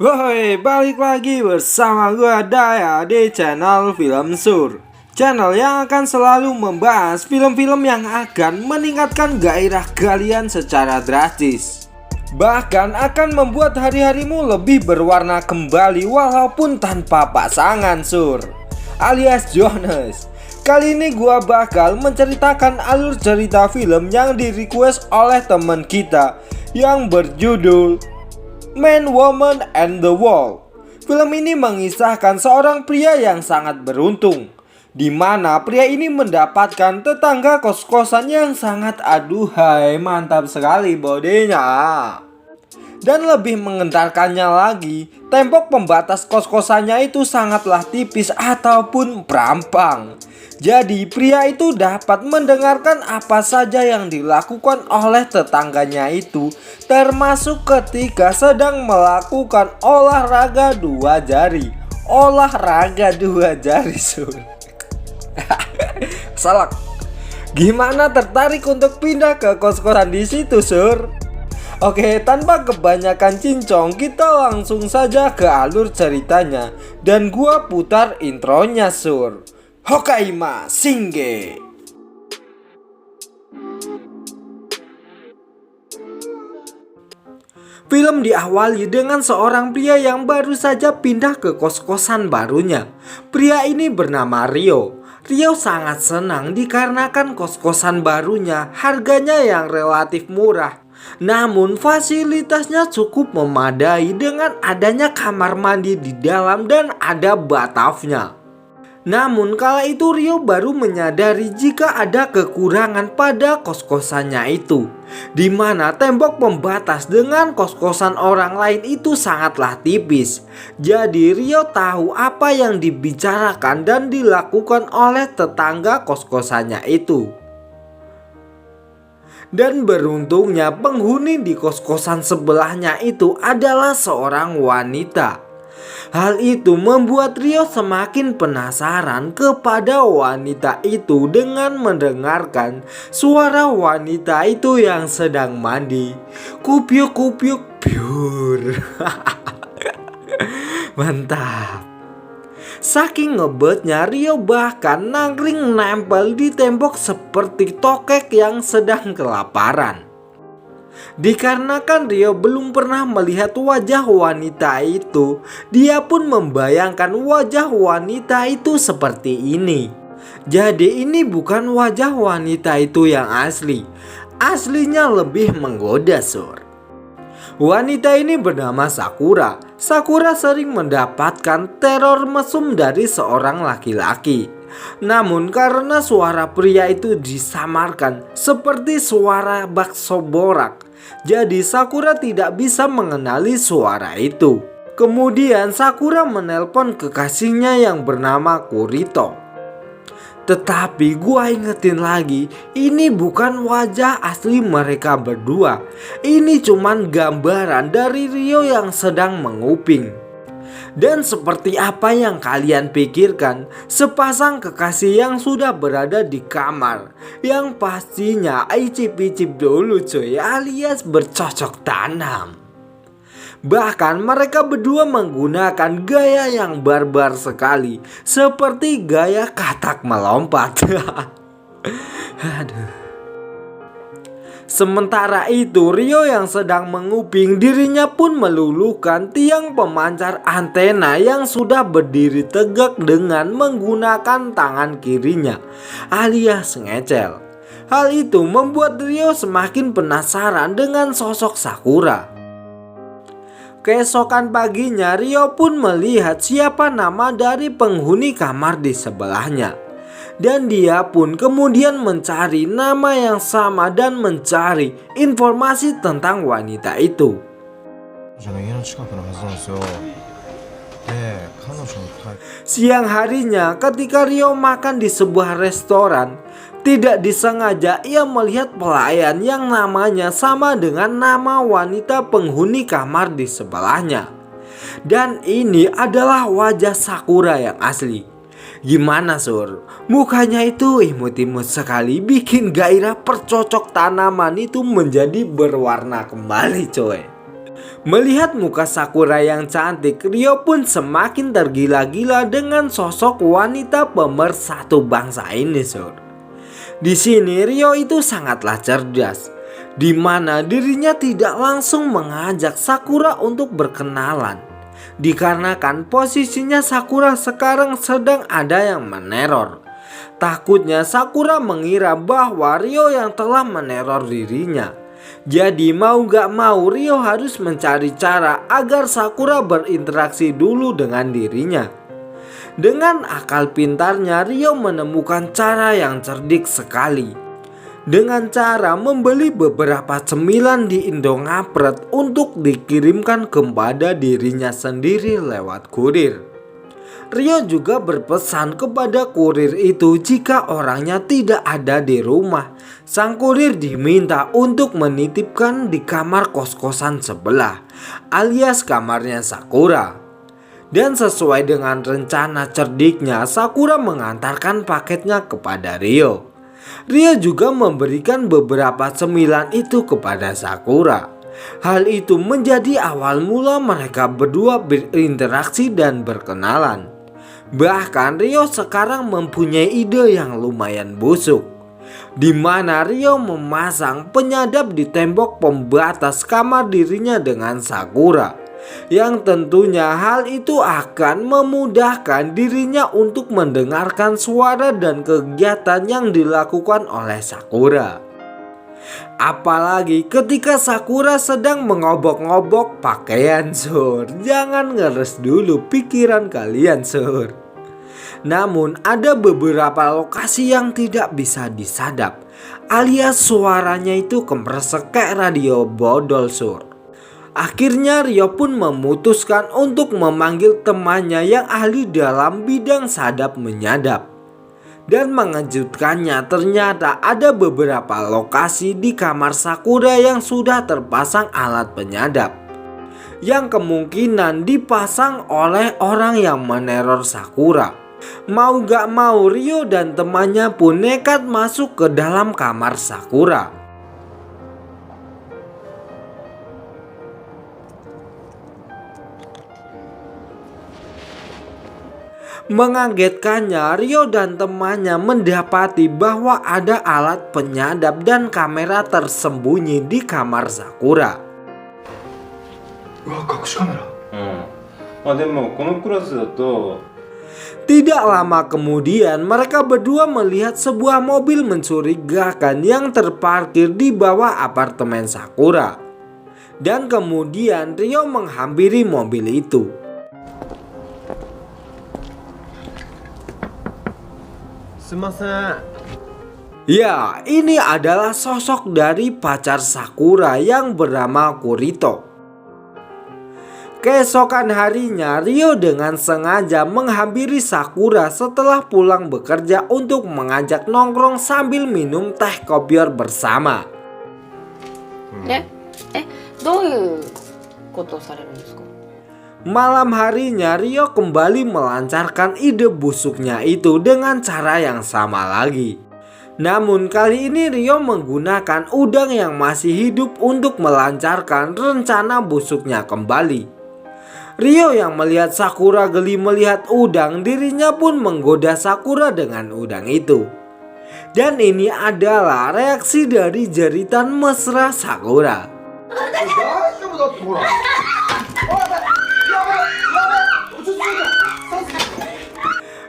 Woi, balik lagi bersama gua Daya di channel Film Sur. Channel yang akan selalu membahas film-film yang akan meningkatkan gairah kalian secara drastis. Bahkan akan membuat hari-harimu lebih berwarna kembali walaupun tanpa pasangan Sur, alias Jonas. Kali ini gua bakal menceritakan alur cerita film yang di-request oleh teman kita yang berjudul Man, Woman, and the Wall. Film ini mengisahkan seorang pria yang sangat beruntung, di mana pria ini mendapatkan tetangga kos-kosan yang sangat aduhai, mantap sekali bodinya. Dan lebih mengentarkannya lagi, tembok pembatas kos-kosannya itu sangatlah tipis ataupun perampang. Jadi pria itu dapat mendengarkan apa saja yang dilakukan oleh tetangganya itu, termasuk ketika sedang melakukan olahraga dua jari. Olahraga dua jari, Sur. Salah. Gimana tertarik untuk pindah ke kos-kosan di situ, Sur? Oke, tanpa kebanyakan cincong, kita langsung saja ke alur ceritanya. Dan gua putar intronya, Sur. Hokaima Shinge. Film diawali dengan seorang pria yang baru saja pindah ke kos-kosan barunya. Pria ini bernama Rio. Rio sangat senang dikarenakan kos-kosan barunya harganya yang relatif murah. Namun fasilitasnya cukup memadai dengan adanya kamar mandi di dalam dan ada bathtubnya. Namun kala itu Rio baru menyadari jika ada kekurangan pada kos-kosannya itu, di mana tembok pembatas dengan kos-kosan orang lain itu sangatlah tipis. Jadi Rio tahu apa yang dibicarakan dan dilakukan oleh tetangga kos-kosannya itu. Dan beruntungnya penghuni di kos-kosan sebelahnya itu adalah seorang wanita. Hal itu membuat Rio semakin penasaran kepada wanita itu dengan mendengarkan suara wanita itu yang sedang mandi. Kupiuk kupiuk piur. Mantap. Saking ngebetnya Rio bahkan nangkring nempel di tembok seperti tokek yang sedang kelaparan. Dikarenakan Rio belum pernah melihat wajah wanita itu, dia pun membayangkan wajah wanita itu seperti ini. Jadi ini bukan wajah wanita itu yang asli. Aslinya lebih menggoda, Sur. Wanita ini bernama Sakura. Sakura sering mendapatkan teror mesum dari seorang laki-laki. Namun karena suara pria itu disamarkan seperti suara bakso borak, jadi Sakura tidak bisa mengenali suara itu. Kemudian Sakura menelpon kekasihnya yang bernama Kurito. Tetapi gua ingetin lagi, ini bukan wajah asli mereka berdua. Ini cuman gambaran dari Rio yang sedang menguping. Dan seperti apa yang kalian pikirkan, sepasang kekasih yang sudah berada di kamar, yang pastinya icip-icip dulu cuy, alias bercocok tanam. Bahkan mereka berdua menggunakan gaya yang barbar sekali, seperti gaya katak melompat. Aduh. Sementara itu Rio yang sedang menguping, dirinya pun meluluhkan tiang pemancar antena yang sudah berdiri tegak dengan menggunakan tangan kirinya alias ngecel. Hal itu membuat Rio semakin penasaran dengan sosok Sakura. Keesokan paginya Rio pun melihat siapa nama dari penghuni kamar di sebelahnya. Dan dia pun kemudian mencari nama yang sama dan mencari informasi tentang wanita itu. Siang harinya ketika Rio makan di sebuah restoran, tidak disengaja ia melihat pelayan yang namanya sama dengan nama wanita penghuni kamar di sebelahnya. Dan ini adalah wajah Sakura yang asli. Gimana, Sur? Mukanya itu imut-imut sekali, bikin gairah percocok tanaman itu menjadi berwarna kembali, coy. Melihat muka Sakura yang cantik, Ryo pun semakin tergila-gila dengan sosok wanita pemersatu bangsa ini, Sur. Di sini Ryo itu sangatlah cerdas, di mana dirinya tidak langsung mengajak Sakura untuk berkenalan. Dikarenakan posisinya Sakura sekarang sedang ada yang meneror. Takutnya Sakura mengira bahwa Ryo yang telah meneror dirinya. Jadi mau gak mau Ryo harus mencari cara agar Sakura berinteraksi dulu dengan dirinya. Dengan akal pintarnya Ryo menemukan cara yang cerdik sekali. Dengan cara membeli beberapa cemilan di Indongapret untuk dikirimkan kepada dirinya sendiri lewat kurir. Ryo juga berpesan kepada kurir itu jika orangnya tidak ada di rumah. Sang kurir diminta untuk menitipkan di kamar kos-kosan sebelah, alias kamarnya Sakura. Dan sesuai dengan rencana cerdiknya, Sakura mengantarkan paketnya kepada Ryo. Ryo juga memberikan beberapa cemilan itu kepada Sakura. Hal itu menjadi awal mula mereka berdua berinteraksi dan berkenalan. Bahkan Ryo sekarang mempunyai ide yang lumayan busuk, di mana Ryo memasang penyadap di tembok pembatas kamar dirinya dengan Sakura, yang tentunya hal itu akan memudahkan dirinya untuk mendengarkan suara dan kegiatan yang dilakukan oleh Sakura. Apalagi ketika Sakura sedang mengobok-ngobok pakaian, Sur. Jangan ngeres dulu pikiran kalian, Sur. Namun ada beberapa lokasi yang tidak bisa disadap, alias suaranya itu kemresek kayak radio bodol, Sur. Akhirnya Ryo pun memutuskan untuk memanggil temannya yang ahli dalam bidang sadap menyadap. Dan mengejutkannya, ternyata ada beberapa lokasi di kamar Sakura yang sudah terpasang alat penyadap, yang kemungkinan dipasang oleh orang yang meneror Sakura. Mau gak mau Ryo dan temannya pun nekat masuk ke dalam kamar Sakura. Mengagetkannya, Ryo dan temannya mendapati bahwa ada alat penyadap dan kamera tersembunyi di kamar Sakura. Wah, 隠しカメラ。でもこのクラスだと Tidak lama kemudian mereka berdua melihat sebuah mobil mencurigakan yang terparkir di bawah apartemen Sakura. Dan kemudian Ryo menghampiri mobil itu. Ya, ini adalah sosok dari pacar Sakura yang bernama Kurito. Keesokan harinya, Ryo dengan sengaja menghampiri Sakura setelah pulang bekerja untuk mengajak nongkrong sambil minum teh kopior bersama. どういうことをされるんですか? Malam harinya, Ryo kembali melancarkan ide busuknya itu dengan cara yang sama lagi. Namun kali ini Ryo menggunakan udang yang masih hidup untuk melancarkan rencana busuknya kembali. Ryo yang melihat Sakura geli melihat udang, dirinya pun menggoda Sakura dengan udang itu. Dan ini adalah reaksi dari jeritan mesra Sakura.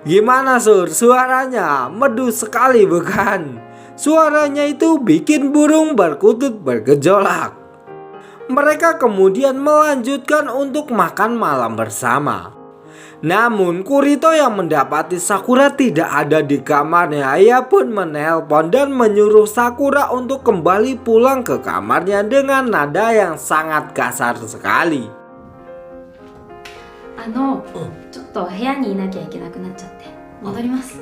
Gimana, Sur? Suaranya merdu sekali, bukan? Suaranya itu bikin burung berkutut bergejolak. Mereka kemudian melanjutkan untuk makan malam bersama. Namun Kurito yang mendapati Sakura tidak ada di kamarnya, ia pun menelpon dan menyuruh Sakura untuk kembali pulang ke kamarnya dengan nada yang sangat kasar sekali. ちょっと部屋にいなきゃいけなくなっちゃって戻ります。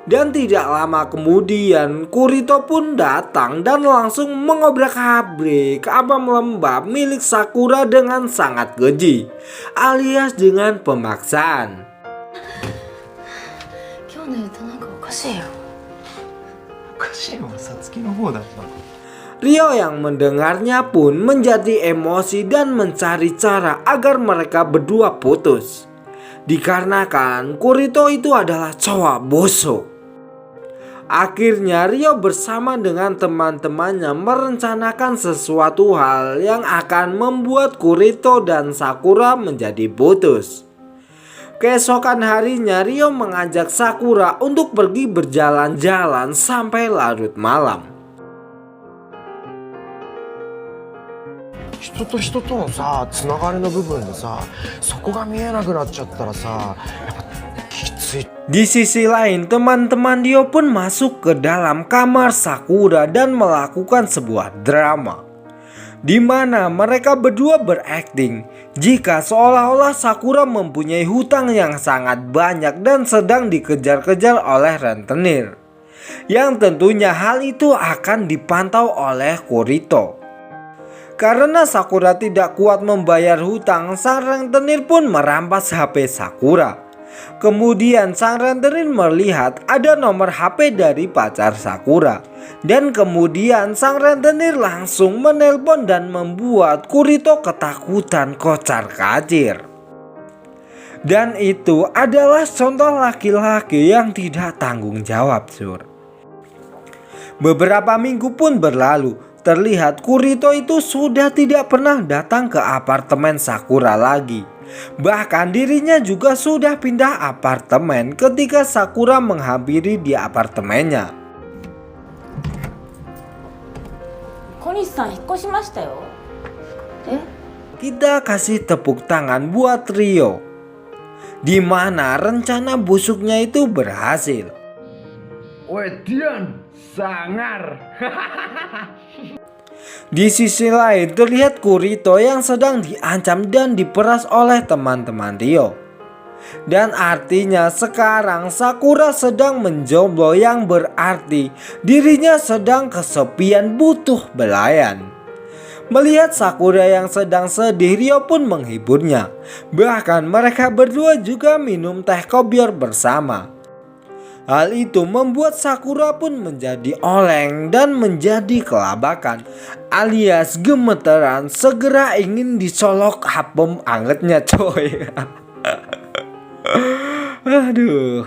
Dan tidak lama kemudian Kurito pun datang dan langsung mengobrak-abrik abang lembab milik Sakura dengan sangat keji, alias dengan pemaksaan. 今日の歌なんかおかしいよ。おかしいよ、さつきの方だった。Rio yang mendengarnya pun menjadi emosi dan mencari cara agar mereka berdua putus. Dikarenakan Kurito itu adalah cowok busuk. Akhirnya Rio bersama dengan teman-temannya merencanakan sesuatu hal yang akan membuat Kurito dan Sakura menjadi putus. Keesokan harinya Rio mengajak Sakura untuk pergi berjalan-jalan sampai larut malam. 人と人とのさつながりの部分でさそこが見えなくなっちゃったらさやっぱきつい。 Di sisi lain, teman-teman Rio pun masuk ke dalam kamar Sakura dan melakukan sebuah drama, di mana mereka berdua berakting jika seolah-olah Sakura mempunyai hutang yang sangat banyak dan sedang dikejar-kejar oleh rentenir, yang tentunya hal itu akan dipantau oleh Kurito. Karena Sakura tidak kuat membayar hutang, sang rentenir pun merampas HP Sakura. Kemudian sang rentenir melihat ada nomor HP dari pacar Sakura. Dan kemudian sang rentenir langsung menelpon dan membuat Kurito ketakutan kocar-kacir. Dan itu adalah contoh laki-laki yang tidak tanggung jawab, Sur. Beberapa minggu pun berlalu. Terlihat Kurito itu sudah tidak pernah datang ke apartemen Sakura lagi. Bahkan dirinya juga sudah pindah apartemen ketika Sakura menghampiri di apartemennya. 小西さん引っ越しましたよ。え？ Kita kasih tepuk tangan buat Rio, di mana rencana busuknya itu berhasil. Woi Dian, sangar. Di sisi lain terlihat Kurito yang sedang diancam dan diperas oleh teman-teman Rio. Dan artinya sekarang Sakura sedang menjomblo, yang berarti dirinya sedang kesepian butuh belayan. Melihat Sakura yang sedang sedih, Rio pun menghiburnya. Bahkan mereka berdua juga minum teh kopior bersama. Hal itu membuat Sakura pun menjadi oleng dan menjadi kelabakan, alias gemeteran, segera ingin dicolok apem angetnya, coy. Aduh.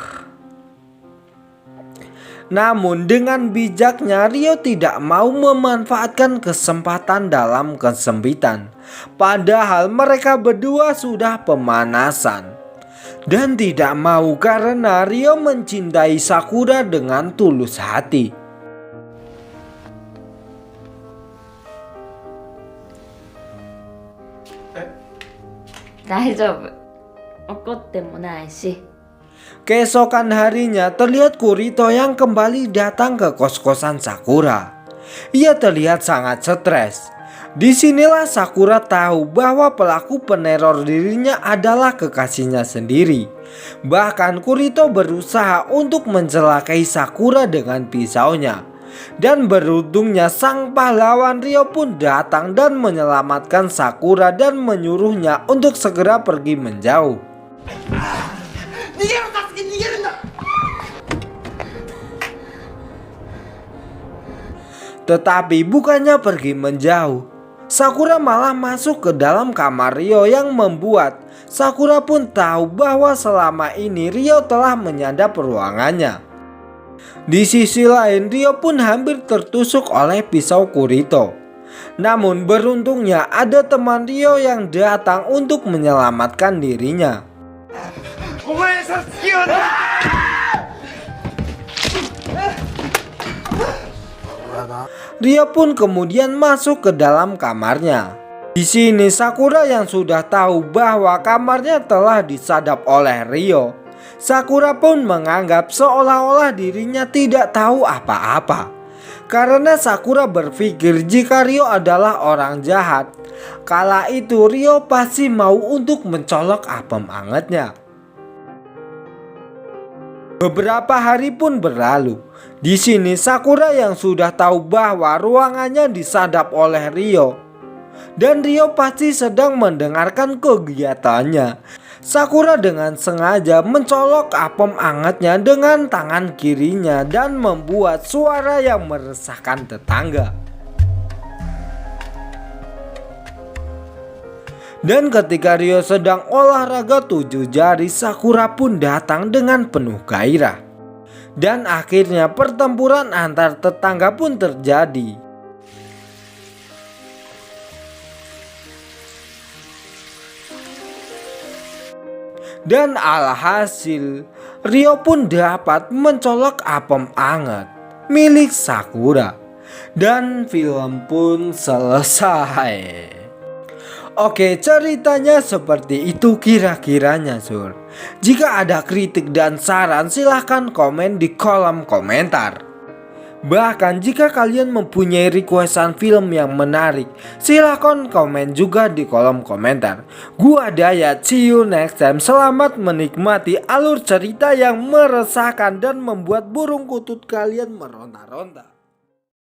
Namun dengan bijaknya Rio tidak mau memanfaatkan kesempatan dalam kesempitan. Padahal mereka berdua sudah pemanasan. Dan tidak mau karena Rio mencintai Sakura dengan tulus hati. 大丈夫。怒ってもないし。 Keesokan harinya terlihat Kurito yang kembali datang ke kos-kosan Sakura. Ia terlihat sangat stres. Disinilah Sakura tahu bahwa pelaku peneror dirinya adalah kekasihnya sendiri. Bahkan Kurito berusaha untuk mencelakai Sakura dengan pisaunya. Dan beruntungnya sang pahlawan Rio pun datang dan menyelamatkan Sakura dan menyuruhnya untuk segera pergi menjauh. Tetapi bukannya pergi menjauh, Sakura malah masuk ke dalam kamar Rio, yang membuat Sakura pun tahu bahwa selama ini Rio telah menyadap ruangannya. Di sisi lain Rio pun hampir tertusuk oleh pisau Kurito. Namun beruntungnya ada teman Rio yang datang untuk menyelamatkan dirinya. Rio pun kemudian masuk ke dalam kamarnya. Di sini Sakura yang sudah tahu bahwa kamarnya telah disadap oleh Rio. Sakura pun menganggap seolah-olah dirinya tidak tahu apa-apa. Karena Sakura berpikir jika Rio adalah orang jahat, kala itu Rio pasti mau untuk mencolok apem angetnya. Beberapa hari pun berlalu. Di sini Sakura yang sudah tahu bahwa ruangannya disadap oleh Rio, dan Rio pasti sedang mendengarkan kegiatannya. Sakura dengan sengaja mencolok apem angetnya dengan tangan kirinya dan membuat suara yang meresahkan tetangga. Dan ketika Ryo sedang olahraga 7 jari, Sakura pun datang dengan penuh gairah. Dan akhirnya pertempuran antar tetangga pun terjadi. Dan alhasil, Ryo pun dapat mencolok apem anget milik Sakura. Dan film pun selesai. Oke, ceritanya seperti itu kira-kiranya, Sur. Jika ada kritik dan saran, silahkan komen di kolom komentar. Bahkan jika kalian mempunyai requestan film yang menarik, silahkan komen juga di kolom komentar. Gua Dayat, see you next time. Selamat menikmati alur cerita yang meresahkan dan membuat burung kutut kalian meronta-ronta.